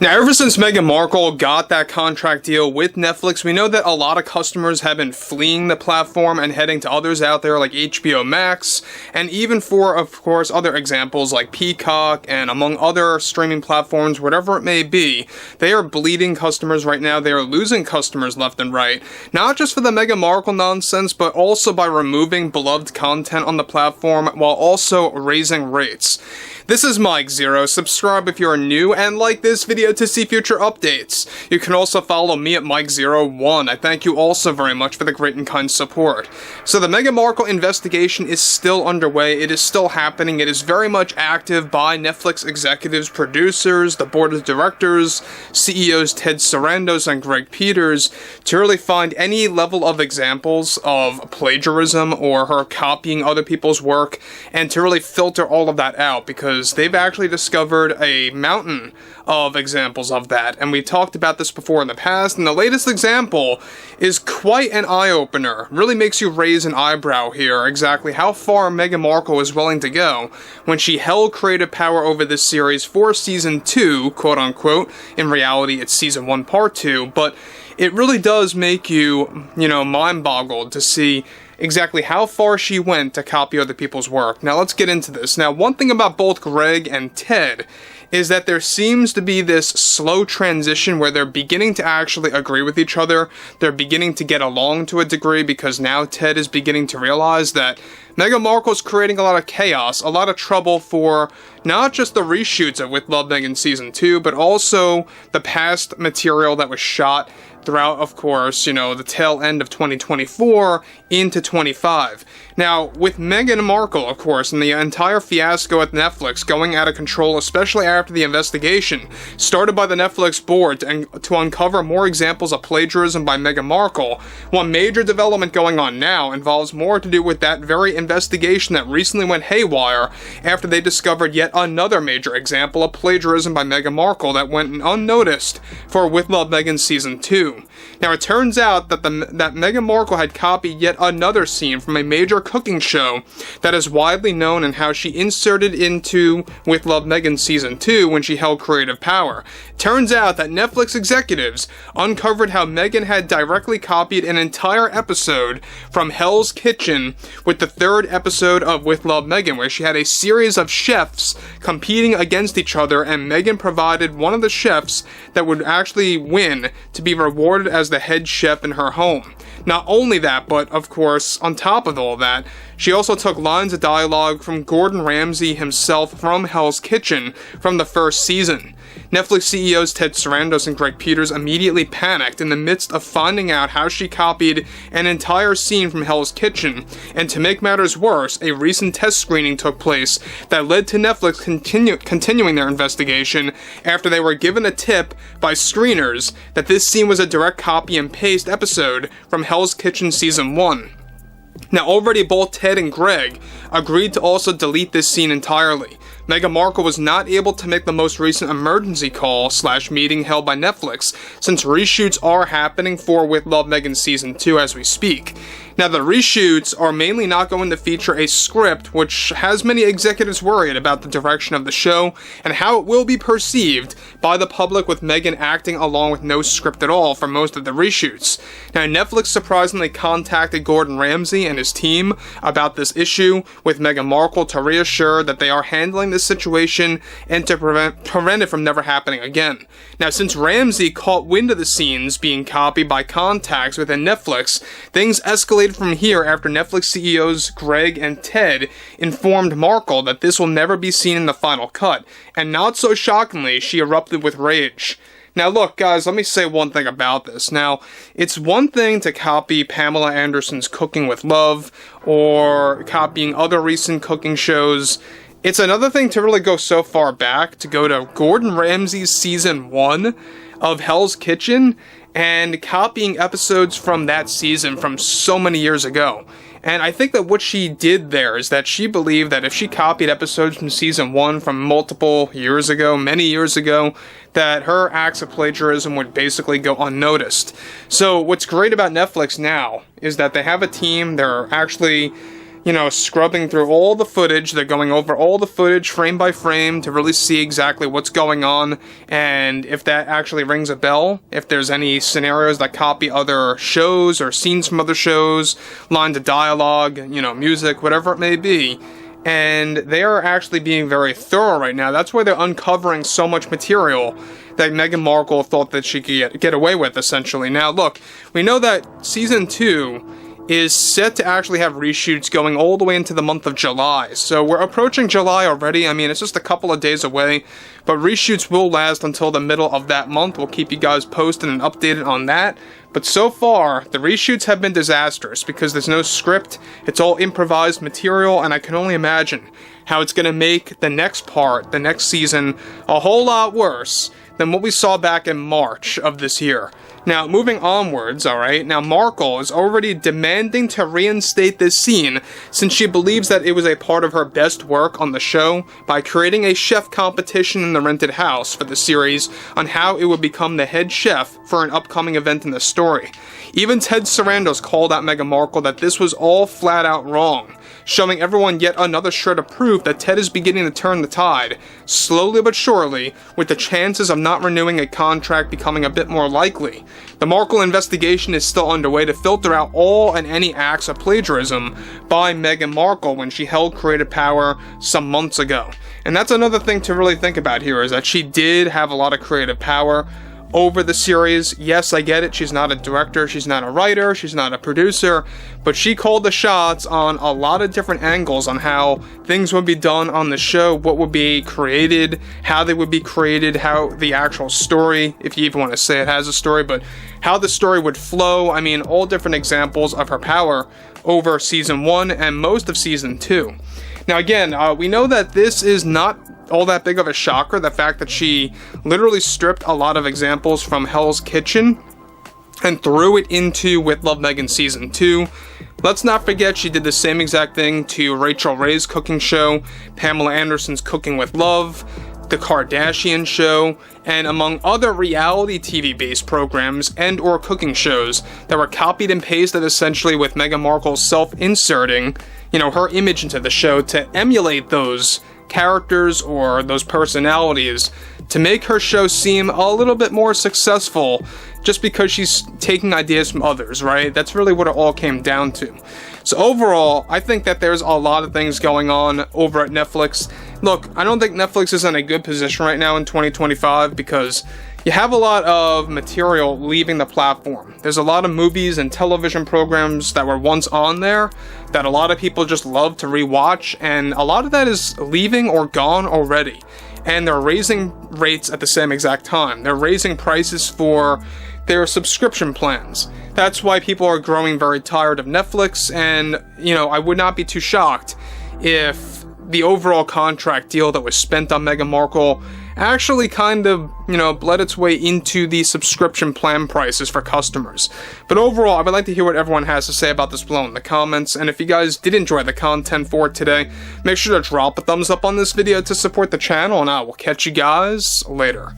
Now, ever since Meghan Markle got that contract deal with Netflix, we know that a lot of customers have been fleeing the platform and heading to others out there like HBO Max, and even for, of course, other examples like Peacock and among other streaming platforms, whatever it may be. They are bleeding customers right now. They are losing customers left and right, not just for the Meghan Markle nonsense, but also by removing beloved content on the platform while also raising rates. This is Mike Zero. Subscribe if you are new and like this video to see future updates. You can also follow me at Mike01. I thank you also very much for the great and kind support. So the Meghan Markle investigation is still underway. It is still happening. It is very much active by Netflix executives, producers, the board of directors, CEOs Ted Sarandos and Greg Peters, to really find any level of examples of plagiarism or her copying other people's work, and to really filter all of that out, because they've actually discovered a mountain of examples of that, and we talked about this before in the past, and the latest example is quite an eye-opener. Really makes you raise an eyebrow here, exactly how far Meghan Markle is willing to go when she held creative power over this series for season 2, quote-unquote. In reality, it's season 1, part 2, but it really does make you, mind-boggled to see exactly how far she went to copy other people's work. Now let's get into this. Now, one thing about both Greg and Ted is that there seems to be this slow transition where they're beginning to actually agree with each other. They're beginning to get along to a degree, because now Ted is beginning to realize that Meghan Markle's creating a lot of chaos, a lot of trouble for not just the reshoots of With Love, Meghan Season 2, but also the past material that was shot throughout, of course, the tail end of 2024 into 25. Now, with Meghan Markle, of course, and the entire fiasco at Netflix going out of control, especially after the investigation started by the Netflix board to uncover more examples of plagiarism by Meghan Markle, one major development going on now involves more to do with that very investigation that recently went haywire after they discovered yet another major example of plagiarism by Meghan Markle that went unnoticed for With Love, Meghan Season 2. Now, it turns out that that Meghan Markle had copied yet another scene from a major cooking show that is widely known, and how she inserted into With Love, Meghan Season 2 when she held creative power. Turns out that Netflix executives uncovered how Meghan had directly copied an entire episode from Hell's Kitchen with the third episode of With Love, Meghan, where she had a series of chefs competing against each other, and Meghan provided one of the chefs that would actually win to be rewarded as the head chef in her home. Not only that, but of course, on top of all that, she also took lines of dialogue from Gordon Ramsay himself from Hell's Kitchen from the first season. Netflix CEOs Ted Sarandos and Greg Peters immediately panicked in the midst of finding out how she copied an entire scene from Hell's Kitchen, and to make matters worse, a recent test screening took place that led to Netflix continuing their investigation after they were given a tip by screeners that this scene was a direct copy and paste episode from Hell's Kitchen Season 1. Now, already both Ted and Greg agreed to also delete this scene entirely. Meghan Markle was not able to make the most recent emergency call/meeting held by Netflix, since reshoots are happening for With Love, Meghan Season 2 as we speak. Now, the reshoots are mainly not going to feature a script, which has many executives worried about the direction of the show and how it will be perceived by the public, with Meghan acting along with no script at all for most of the reshoots. Now, Netflix surprisingly contacted Gordon Ramsay and his team about this issue with Meghan Markle to reassure that they are handling this situation and to prevent it from never happening again. Now, since Ramsay caught wind of the scenes being copied by contacts within Netflix, things escalated from here after Netflix CEOs Greg and Ted informed Markle that this will never be seen in the final cut, and not so shockingly, she erupted with rage. Now look, guys, let me say one thing about this. Now, it's one thing to copy Pamela Anderson's Cooking with Love, or copying other recent cooking shows. It's another thing to really go so far back, to go to Gordon Ramsay's Season 1 of Hell's Kitchen, and copying episodes from that season from so many years ago. And I think that what she did there is that she believed that if she copied episodes from Season 1 from multiple years ago, many years ago, that her acts of plagiarism would basically go unnoticed. So what's great about Netflix now is that they have a team. They're actually scrubbing through all the footage. They're going over all the footage frame by frame to really see exactly what's going on and if that actually rings a bell, if there's any scenarios that copy other shows or scenes from other shows, lines of dialogue, music, whatever it may be. And they are actually being very thorough right now. That's why they're uncovering so much material that Meghan Markle thought that she could get away with, essentially. Now, look, we know that Season 2 is set to actually have reshoots going all the way into the month of July. So we're approaching July already. I mean, it's just a couple of days away, but reshoots will last until the middle of that month. We'll keep you guys posted and updated on that. But so far, the reshoots have been disastrous because there's no script. It's all improvised material, and I can only imagine how it's going to make the next part, the next season, a whole lot worse than what we saw back in March of this year. Now, moving onwards, alright, now Markle is already demanding to reinstate this scene since she believes that it was a part of her best work on the show by creating a chef competition in the rented house for the series on how it would become the head chef for an upcoming event in the story. Even Ted Sarandos called out Meghan Markle that this was all flat out wrong, showing everyone yet another shred of proof that Ted is beginning to turn the tide, slowly but surely, with the chances of not renewing a contract becoming a bit more likely. The Markle investigation is still underway to filter out all and any acts of plagiarism by Meghan Markle when she held creative power some months ago. And that's another thing to really think about here, is that she did have a lot of creative power over the series. Yes, I get it, she's not a director, she's not a writer, she's not a producer, but she called the shots on a lot of different angles on how things would be done on the show, what would be created, how they would be created, how the actual story, if you even want to say it has a story, but how the story would flow. I mean, all different examples of her power over Season 1 and most of Season 2. Now again, we know that this is not all that big of a shocker, the fact that she literally stripped a lot of examples from Hell's Kitchen and threw it into With Love Meghan Season 2. Let's not forget she did the same exact thing to Rachel Ray's cooking show, Pamela Anderson's Cooking with Love, The Kardashian Show, and among other reality TV-based programs and or cooking shows that were copied and pasted essentially with Meghan Markle self-inserting, her image into the show to emulate those characters or those personalities to make her show seem a little bit more successful just because she's taking ideas from others, right? That's really what it all came down to. So overall, I think that there's a lot of things going on over at Netflix. Look, I don't think Netflix is in a good position right now in 2025 because you have a lot of material leaving the platform. There's a lot of movies and television programs that were once on there that a lot of people just love to rewatch, and a lot of that is leaving or gone already. And they're raising rates at the same exact time. They're raising prices for their subscription plans. That's why people are growing very tired of Netflix, and, I would not be too shocked if the overall contract deal that was spent on Meghan Markle actually kind of, bled its way into the subscription plan prices for customers. But overall, I would like to hear what everyone has to say about this below in the comments, and if you guys did enjoy the content for today, make sure to drop a thumbs up on this video to support the channel, and I will catch you guys later.